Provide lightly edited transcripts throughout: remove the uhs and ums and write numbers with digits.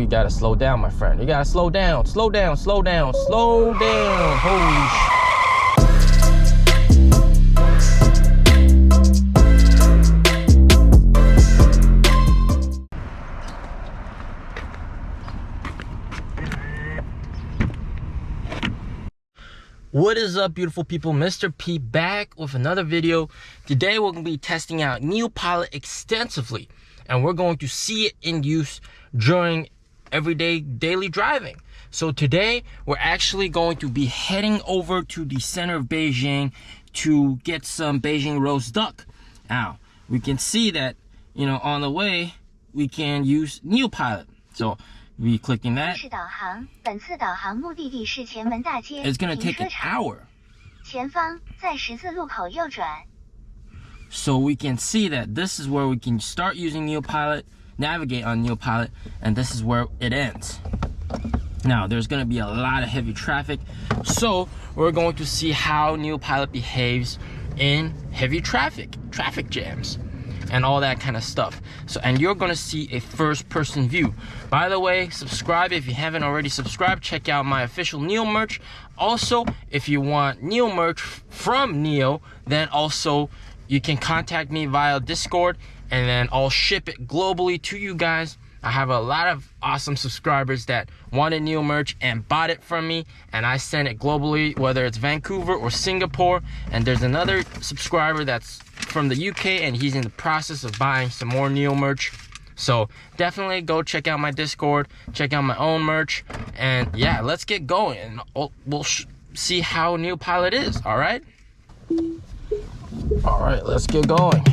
we gotta slow down, my friend. You gotta slow down, slow down, slow down, slow down. Holy sh. What is up, beautiful people? Mr. P back with another video. Today we're going to be testing out NIO Pilot extensively, and we're going to see it in use during everyday daily driving. So today we're actually going to be heading over to the center of Beijing to get some Beijing roast duck. Now we can see that, you know, on the way we can use NIO Pilot. So we clicking that. It's gonna take an hour. So we can see that this is where we can start using NIO Pilot, navigate on NIO Pilot, and this is where it ends. Now there's gonna be a lot of heavy traffic, so we're going to see how NIO Pilot behaves in heavy traffic jams, and all that kind of stuff. So, and you're gonna see a first-person view. By the way, subscribe if you haven't already subscribed. Check out my official NIO merch. Also, if you want NIO merch from NIO, then also you can contact me via Discord, and then I'll ship it globally to you guys. I have a lot of awesome subscribers that wanted NIO merch and bought it from me, and I send it globally, whether it's Vancouver or Singapore. And there's another subscriber that's from the UK, and he's in the process of buying some more NIO merch. So definitely go check out my Discord, check out my own merch, and yeah, let's get going, and we'll see how NIO Pilot is. All right, let's get going.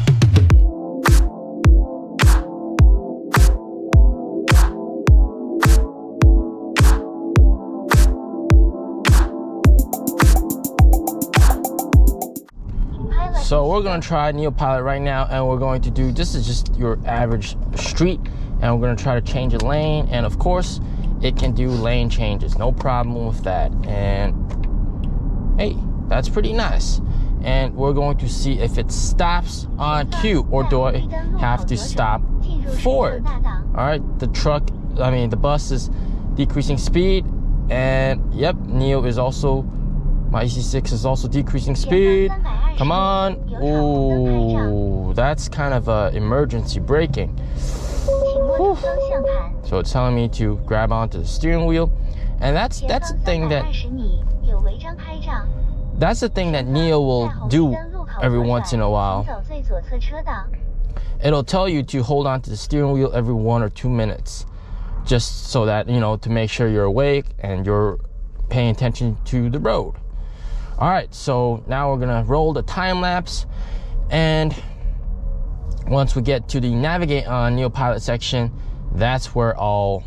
So we're gonna try NIO Pilot right now, and we're going to do, this is just your average street, and we're gonna try to change a lane, and of course it can do lane changes, no problem with that. And hey, that's pretty nice. And we're going to see if it stops on cue, or do I have to stop for it. All right, the bus is decreasing speed, and yep, NIO is also, my EC6 is also decreasing speed. Come on. Ooh, that's kind of emergency braking. Whew. So it's telling me to grab onto the steering wheel, and that's the thing that NIO will do every once in a while. It'll tell you to hold on to the steering wheel every 1 or 2 minutes, just so that, you know, to make sure you're awake and you're paying attention to the road. All right, so now we're gonna roll the time lapse, and once we get to the navigate on NIO Pilot section, that's where I'll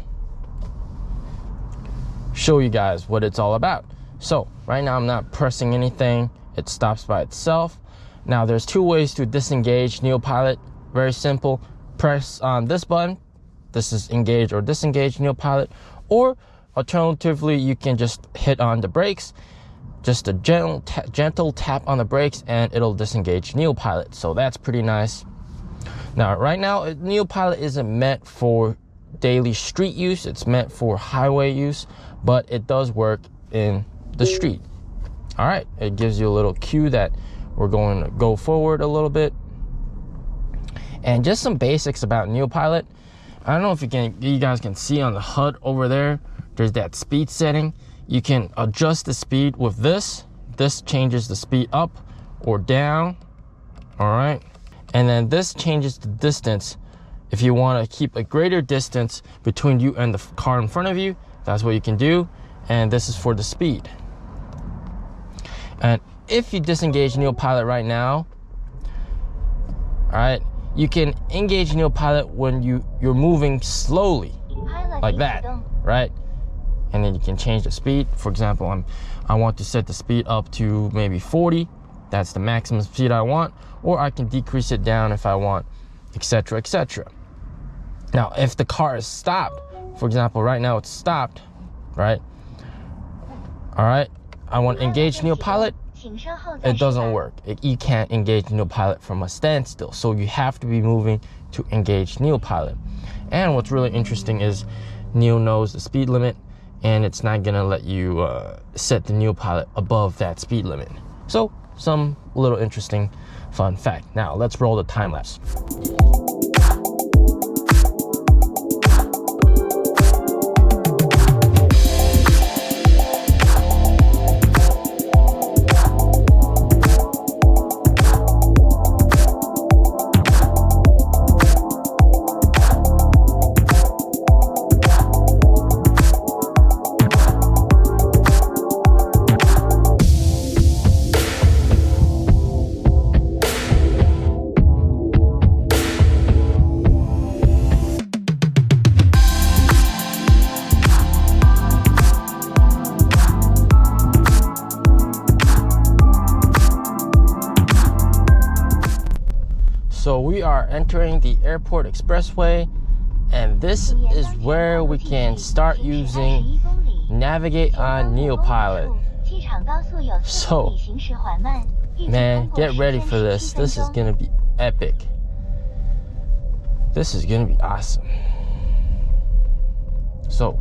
show you guys what it's all about. So right now I'm not pressing anything, it stops by itself. Now there's 2 ways to disengage NIO Pilot. Very simple. Press on this button, this is engage or disengage NIO Pilot, or alternatively you can just hit on the brakes. Just a gentle tap on the brakes, and it'll disengage NIO Pilot. So that's pretty nice. Now, right now, NIO Pilot isn't meant for daily street use. It's meant for highway use, but it does work in the street. All right, it gives you a little cue that we're going to go forward a little bit. And just some basics about NIO Pilot. I don't know if you guys can see on the HUD over there, there's that speed setting. You can adjust the speed with this. This changes the speed up or down. All right. And then this changes the distance. If you want to keep a greater distance between you and the car in front of you, that's what you can do. And this is for the speed. And if you disengage NIO Pilot right now, all right, you can engage NIO Pilot when you're moving slowly, like that, right? And then you can change the speed. For example, I want to set the speed up to maybe 40. That's the maximum speed I want. Or I can decrease it down if I want, etc., etc. Now, if the car is stopped, for example, right now it's stopped, right? All right, I want to engage NIO Pilot. It doesn't work. You can't engage NIO Pilot from a standstill. So you have to be moving to engage NIO Pilot. And what's really interesting is NIO knows the speed limit, and it's not gonna let you set the NIO Pilot above that speed limit. So some little interesting fun fact. Now let's roll the time lapse. So we are entering the airport expressway, and this is where we can start using navigate on NIO Pilot. So, man, get ready for this. This is gonna be epic. This is gonna be awesome. So,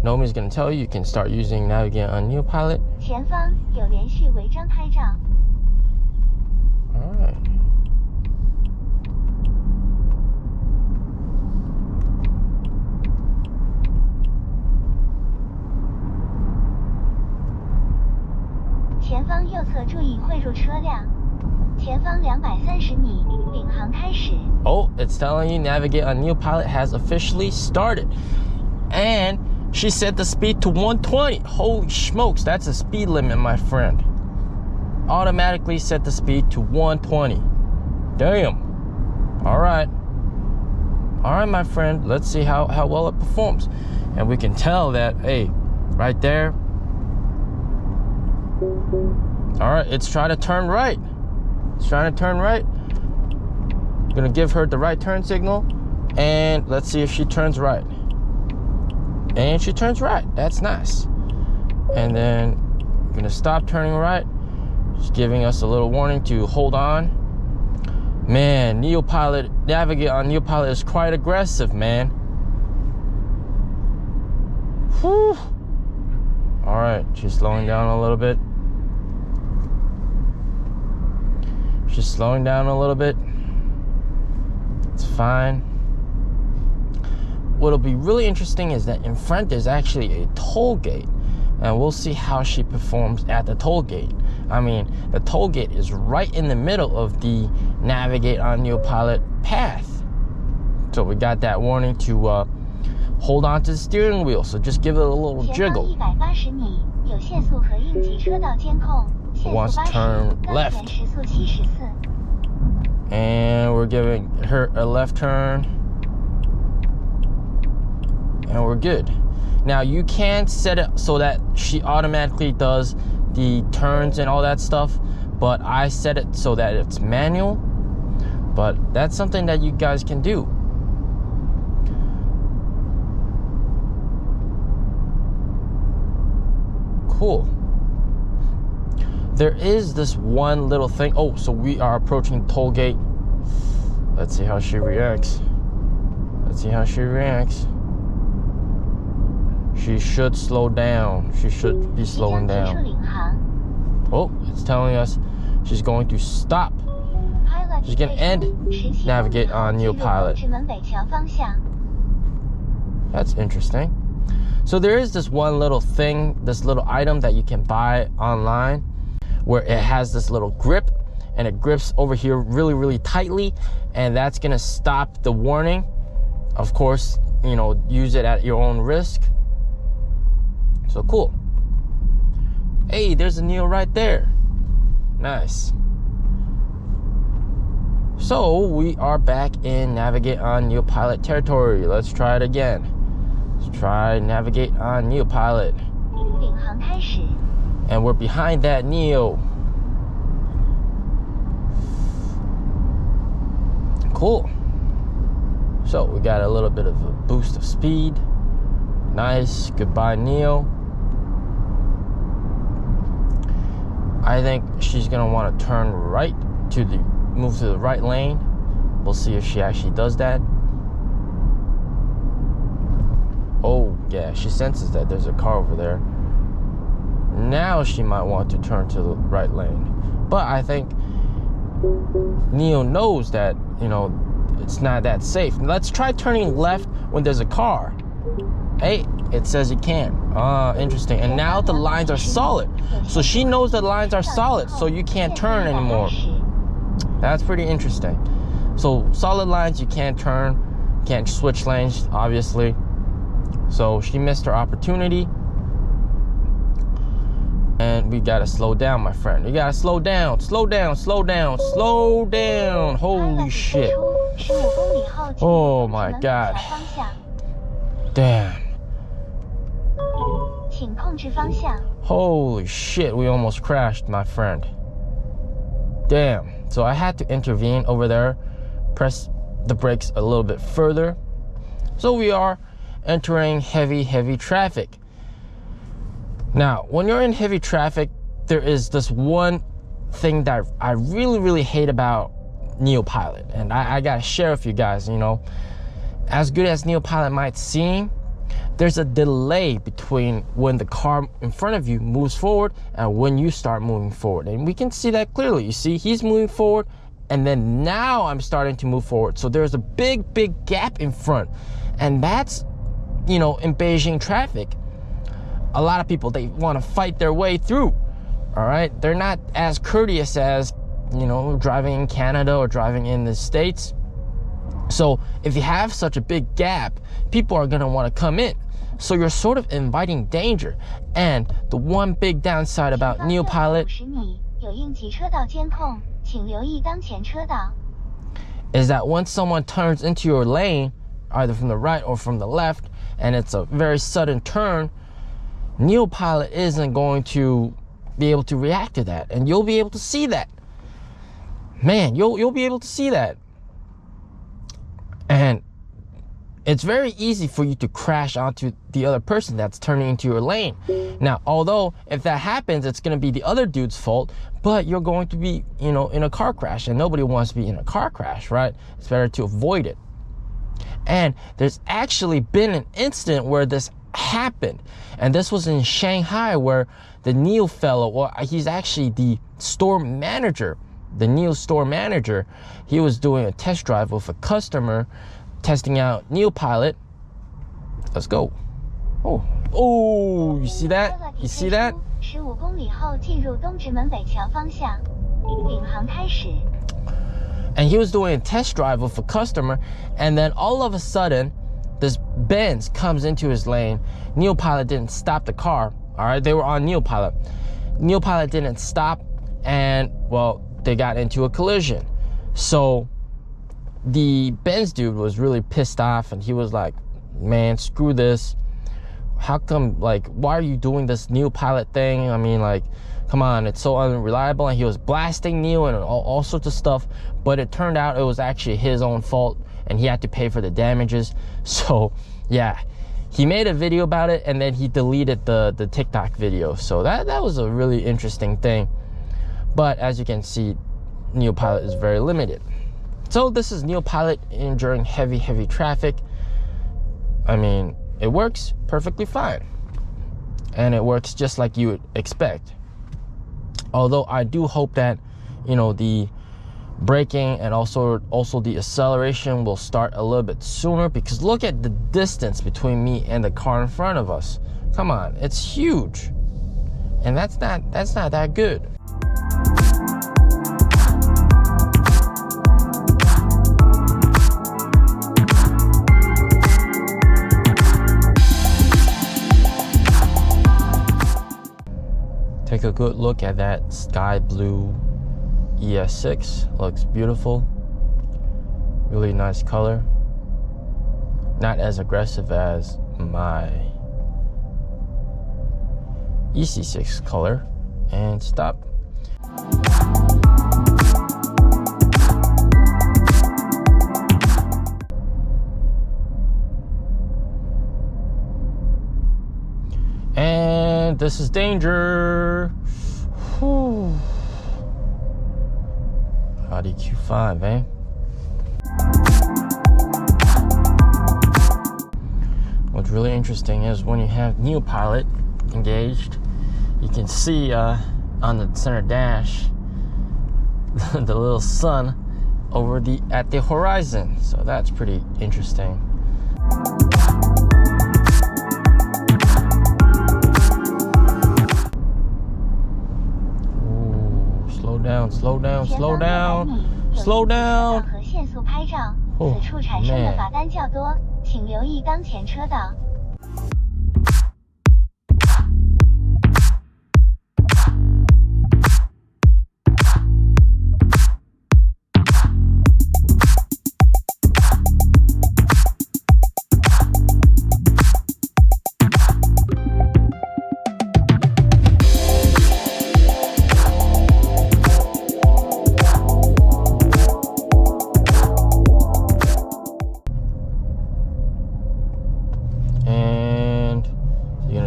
Nomi's gonna tell you can start using navigate on NIO Pilot. Alright. Oh, it's telling you navigate on NIO Pilot has officially started. And she set the speed to 120. Holy smokes, that's a speed limit, my friend. Automatically set the speed to 120. Damn. Alright, my friend. Let's see how well it performs. And we can tell that, hey, right there. Alright, it's trying to turn right. It's trying to turn right. I'm gonna give her the right turn signal, and let's see if she turns right. And she turns right. That's nice. And then I'm gonna stop turning right. Just giving us a little warning to hold on. Man, NIO Pilot, navigate on NIO Pilot is quite aggressive, man. Whew. Alright, she's slowing down a little bit. She's slowing down a little bit. It's fine. What'll be really interesting is that in front there's actually a toll gate, and we'll see how she performs at the toll gate. I mean, the toll gate is right in the middle of the navigate on NIO Pilot path. So we got that warning to hold on to the steering wheel, so just give it a little jiggle. Wants to turn left, and we're giving her a left turn, and we're good. Now you can set it so that she automatically does the turns and all that stuff, but I set it so that it's manual. But that's something that you guys can do. Cool. There is this one little thing. Oh, so we are approaching the toll gate. Let's see how she reacts. Let's see how she reacts. She should slow down. She should be slowing down. Oh, it's telling us she's going to stop. She's going to end navigate on NIO Pilot. That's interesting. So there is this one little thing, this little item that you can buy online, where it has this little grip, and it grips over here really, really tightly, and that's gonna stop the warning. Of course, you know, use it at your own risk. So cool. Hey, there's a NIO right there. Nice. So we are back in navigate on NIO Pilot territory. Let's try it again. Let's try navigate on NIO Pilot. And we're behind that NIO. Cool. So we got a little bit of a boost of speed. Nice. Goodbye, NIO. I think she's gonna want to turn right to the move to the right lane. We'll see if she actually does that. Oh, yeah, she senses that there's a car over there. Now she might want to turn to the right lane. But I think NIO knows that, you know, it's not that safe. Let's try turning left when there's a car. Hey, it says you can't. Interesting. And now the lines are solid. So she knows the lines are solid, so you can't turn anymore. That's pretty interesting. So solid lines, you can't turn, can't switch lanes, obviously. So she missed her opportunity. And we gotta slow down, my friend. We gotta slow down, slow down, slow down, slow down. Holy shit. Oh my God. Damn. Holy shit, we almost crashed, my friend. Damn. So I had to intervene over there, press the brakes a little bit further. So we are entering heavy traffic. Now, when you're in heavy traffic, there is this one thing that I really hate about NIO Pilot. And I gotta share with you guys, you know, as good as NIO Pilot might seem, there's a delay between when the car in front of you moves forward and when you start moving forward. And we can see that clearly. You see, he's moving forward, and then now I'm starting to move forward. So there's a big gap in front. And that's, you know, in Beijing traffic, a lot of people, they want to fight their way through. All right, they're not as courteous as, you know, driving in Canada or driving in the States. So if you have such a big gap, people are gonna want to come in. So you're sort of inviting danger. And the one big downside about NIO Pilot is that once someone turns into your lane, either from the right or from the left, and it's a very sudden turn, NIO Pilot isn't going to be able to react to that, and you'll be able to see that. Man, you'll be able to see that. And it's very easy for you to crash onto the other person that's turning into your lane. Now, although if that happens, it's going to be the other dude's fault, but you're going to be, you know, in a car crash, and nobody wants to be in a car crash, right? It's better to avoid it. And there's actually been an incident where this happened, and this was in Shanghai, where the NIO fellow, well, he's actually the store manager, the NIO store manager. He was doing a test drive with a customer, testing out NIO Pilot. Let's go. Oh, you see that? You see that? And he was doing a test drive with a customer, and then all of a sudden, this Benz comes into his lane. NIO Pilot didn't stop the car. All right, they were on NIO Pilot. NIO Pilot didn't stop, and well, they got into a collision. So the Benz dude was really pissed off, and he was like, man, screw this. How come, like, why are you doing this NIO Pilot thing? I mean, like, come on, it's so unreliable. And he was blasting NIO and all sorts of stuff, but it turned out it was actually his own fault, and he had to pay for the damages. So yeah, he made a video about it, and then he deleted the TikTok video. So that was a really interesting thing. But as you can see, NIO Pilot is very limited. So this is NIO Pilot during heavy traffic. I mean, it works perfectly fine, and it works just like you would expect. Although I do hope that, you know, the braking and also the acceleration will start a little bit sooner, because look at the distance between me and the car in front of us. Come on, it's huge, and that's not that good. Take a good look at that sky blue ES6. Looks beautiful. Really nice color. Not as aggressive as my EC6 color. And stop. And this is danger. Whew. Audi Q5, eh? We'll really interesting is when you have NIO Pilot engaged, you can see on the center dash the little sun at the horizon. So that's pretty interesting. Ooh, slow down, slow down, slow down, slow down. Oh, man.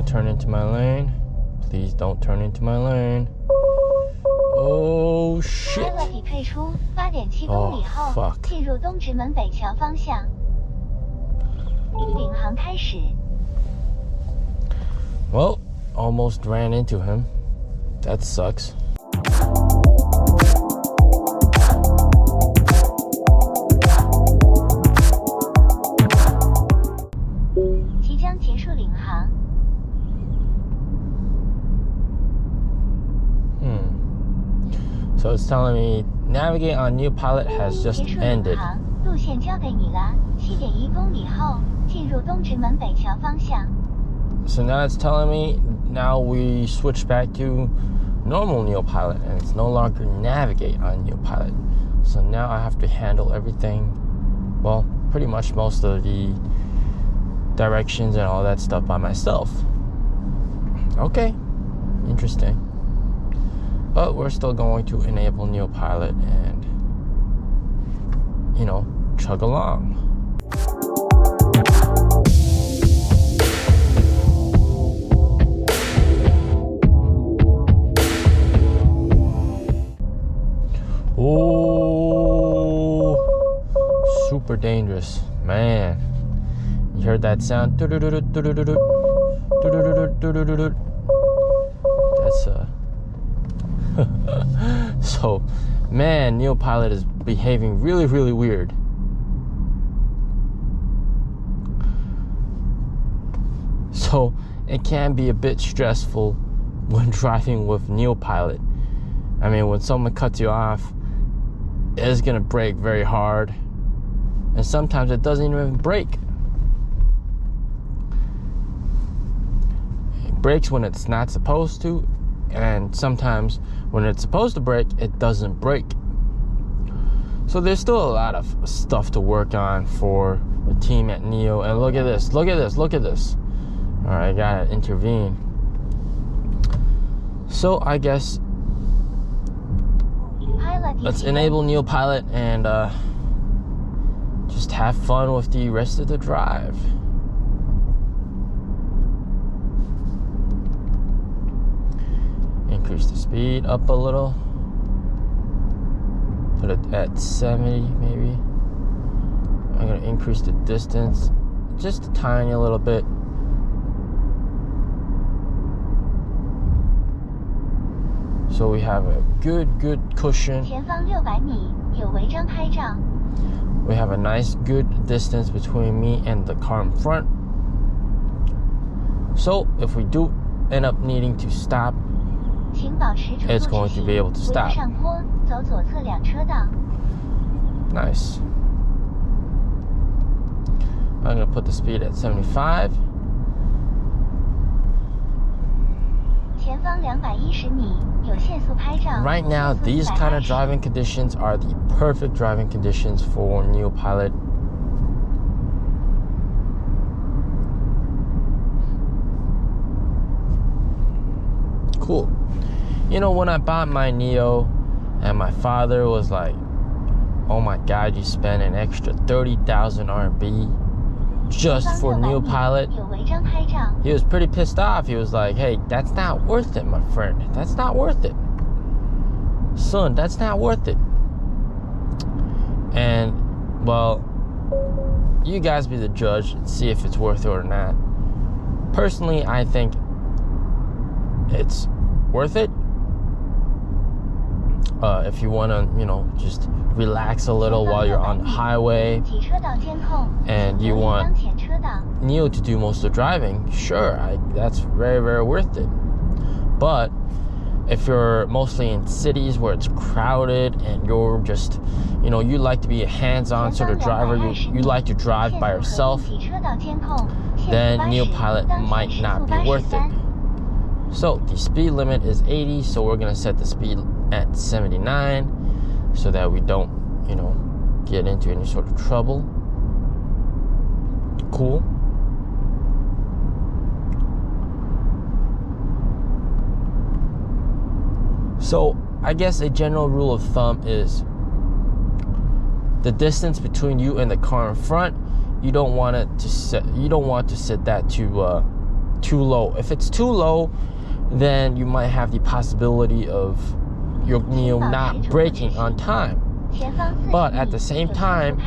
Turn into my lane. Please don't turn into my lane. Oh shit. Oh fuck. Well, almost ran into him. That sucks. So it's telling me navigate on NIO Pilot has just ended. So now it's telling me now we switch back to normal NIO Pilot and it's no longer navigate on NIO Pilot. So now I have to handle everything, well, pretty much most of the directions and all that stuff by myself. Okay, interesting. But we're still going to enable NIO Pilot and, you know, chug along. Oh, super dangerous, man. You heard that sound? That's so, man, NIO Pilot is behaving really, really weird. So, it can be a bit stressful when driving with NIO Pilot. I mean, when someone cuts you off, it's gonna brake very hard. And sometimes it doesn't even brake. It brakes when it's not supposed to. And sometimes when it's supposed to brake, it doesn't brake. So there's still a lot of stuff to work on for the team at NIO. And look at this, look at this, look at this. All right, I gotta intervene. So I guess let's enable NIO Pilot and just have fun with the rest of the drive. Increase the speed up a little. Put it at 70 maybe. I'm gonna increase the distance just a tiny little bit. So we have a good cushion. We have a nice good distance between me and the car in front. So if we do end up needing to stop, it's going to be able to stop. Nice. I'm going to put the speed at 75. Right now, these kind of driving conditions are the perfect driving conditions for NIO Pilot. Cool. You know, when I bought my NIO, and my father was like, "Oh my God, you spent an extra 30,000 RMB just for NIO Pilot." He was pretty pissed off. He was like, "Hey, that's not worth it, my friend. That's not worth it. Son, that's not worth it." And, well, you guys be the judge and see if it's worth it or not. Personally, I think it's worth it. If you want to, just relax a little while you're on the highway and you want NIO to do most of the driving, sure, that's very, very worth it. But if you're mostly in cities where it's crowded and you're just, you like to be a hands-on sort of driver, you like to drive by yourself, then NIO Pilot might not be worth it. So the speed limit is 80, so we're gonna set the speed at 79 so that we don't, get into any sort of trouble. Cool. So I guess a general rule of thumb is the distance between you and the car in front, you don't want to set that too low. If it's too low, then you might have the possibility of your NIO not braking on time. But at the same time,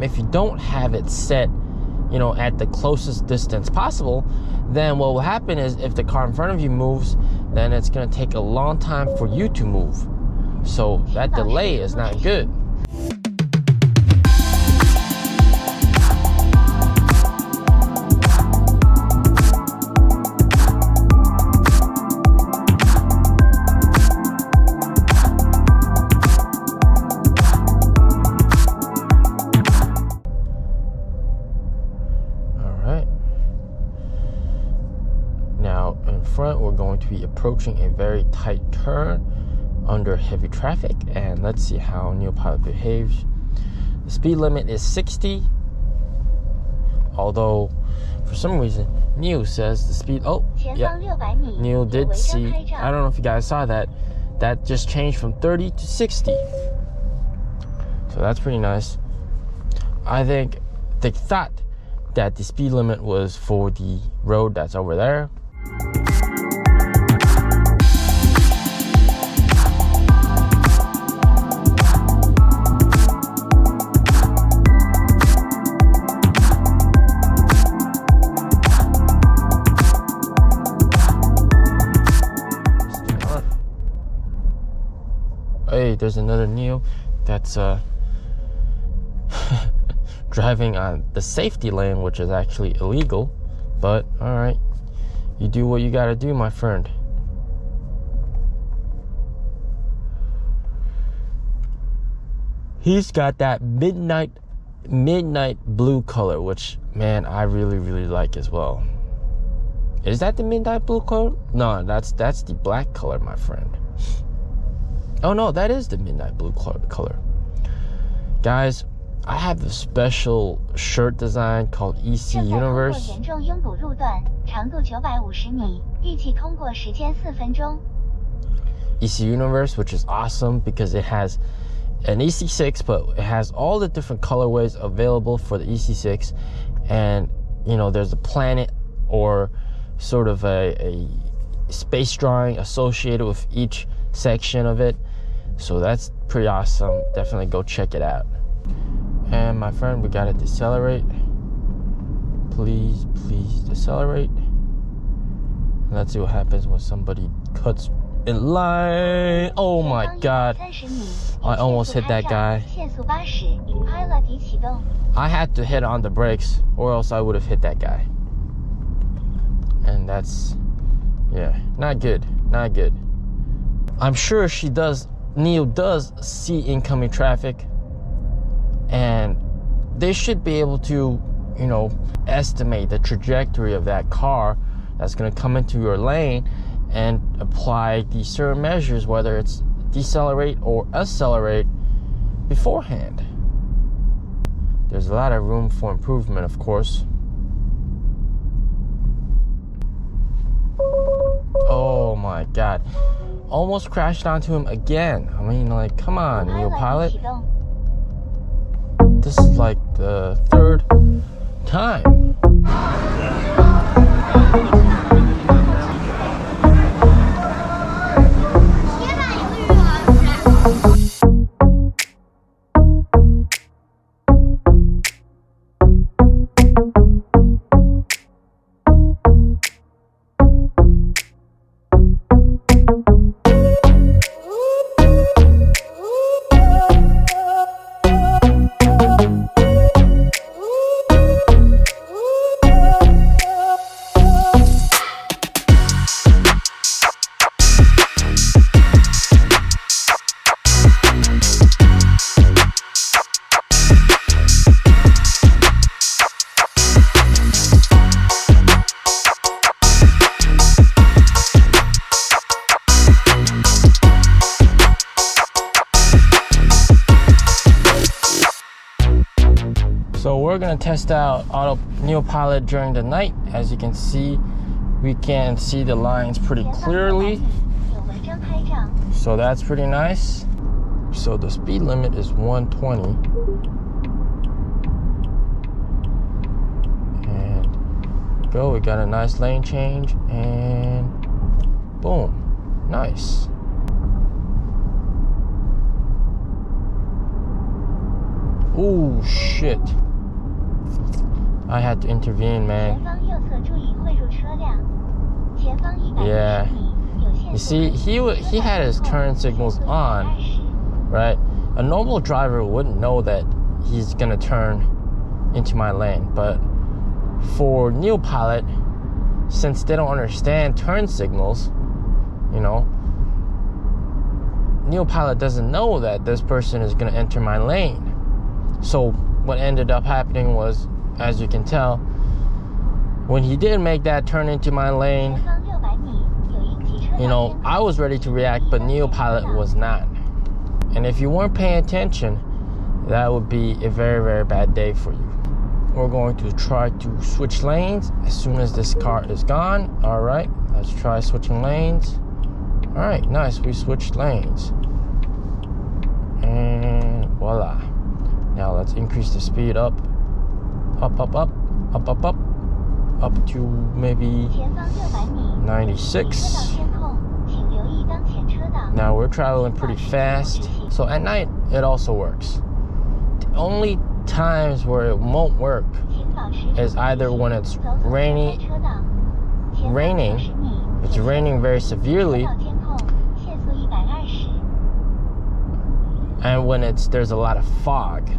if you don't have it set, at the closest distance possible, then what will happen is if the car in front of you moves, then it's going to take a long time for you to move. So that delay is not good. Now in front, we're going to be approaching a very tight turn under heavy traffic, and let's see how NIO Pilot behaves. The speed limit is 60, although for some reason NIO says the speed, NIO did see, I don't know if you guys saw that just changed from 30 to 60, so that's pretty nice. I think they thought that the speed limit was for the road that's over there. Hey, there's another NIO that's driving on the safety lane, which is actually illegal, but all right, you do what you gotta do, my friend. He's got that midnight blue color, which, man, I really, really like as well. Is that the midnight blue color? No, that's the black color, my friend. Oh no, that is the midnight blue color. Guys, I have a special shirt design called EC Universe. EC Universe, which is awesome because it has an EC6, but it has all the different colorways available for the EC6, and there's a planet or sort of a space drawing associated with each section of it, so that's pretty awesome. Definitely go check it out. And my friend, we gotta decelerate. Please decelerate. Let's see what happens when somebody cuts in line. Oh my god, I almost hit that guy. I had to hit on the brakes or else I would have hit that guy, and that's, yeah, not good. I'm sure NIO does see incoming traffic, and they should be able to, estimate the trajectory of that car that's going to come into your lane and apply these certain measures, whether it's decelerate or accelerate beforehand. There's a lot of room for improvement, of course. Oh my god. Almost crashed onto him again. I mean, like, come on, NIO Pilot. This is like the third time. So we're gonna test out NIO Pilot during the night. As you can see, we can see the lines pretty clearly. So that's pretty nice. So the speed limit is 120. And go, we got a nice lane change and boom, nice. Oh shit. I had to intervene, man. Yeah. You see, he had his turn signals on, right? A normal driver wouldn't know that he's gonna turn into my lane, but for NIO Pilot, since they don't understand turn signals, you know, NIO Pilot doesn't know that this person is gonna enter my lane. So what ended up happening was, as you can tell, when he did make that turn into my lane, you know, I was ready to react, but NIO Pilot was not. And if you weren't paying attention, that would be a very, very bad day for you. We're going to try to switch lanes as soon as this car is gone. All right, let's try switching lanes. All right, nice, we switched lanes. And voila. Now let's increase the speed up to maybe 96. Now we're traveling pretty fast. So at night, it also works. The only times where it won't work is either when it's raining, it's raining very severely, and when there's a lot of fog.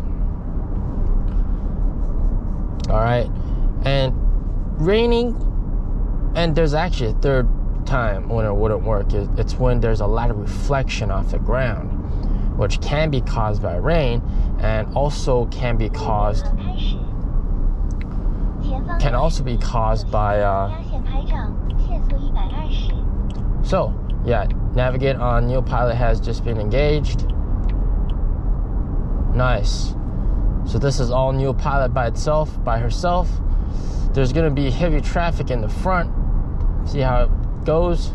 All right, and raining, and there's actually a third time when it wouldn't work. It's when there's a lot of reflection off the ground, which can be caused by rain, and also can also be caused by so yeah, navigate on NIO Pilot has just been engaged. Nice. So this is all NIO Pilot by herself. There's gonna be heavy traffic in the front. See how it goes?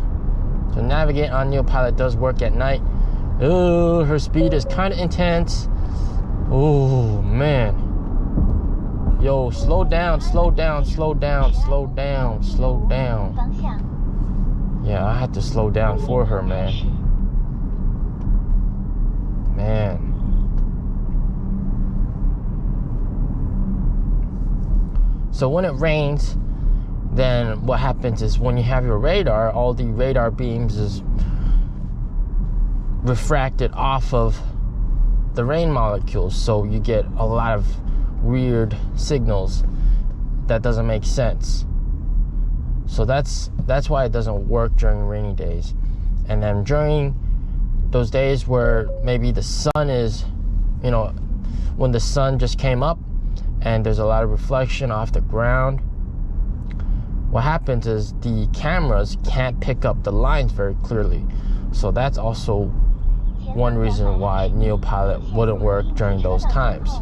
So navigate on NIO Pilot does work at night. Oh, her speed is kind of intense. Oh man. Yo, slow down. Yeah, I had to slow down for her, man. So when it rains, then what happens is when you have your radar, all the radar beams is refracted off of the rain molecules. So you get a lot of weird signals that doesn't make sense. So that's why it doesn't work during rainy days. And then during those days where maybe the sun is, you know, when the sun just came up and there's a lot of reflection off the ground, what happens is the cameras can't pick up the lines very clearly. So that's also one reason why NIO Pilot wouldn't work during those times.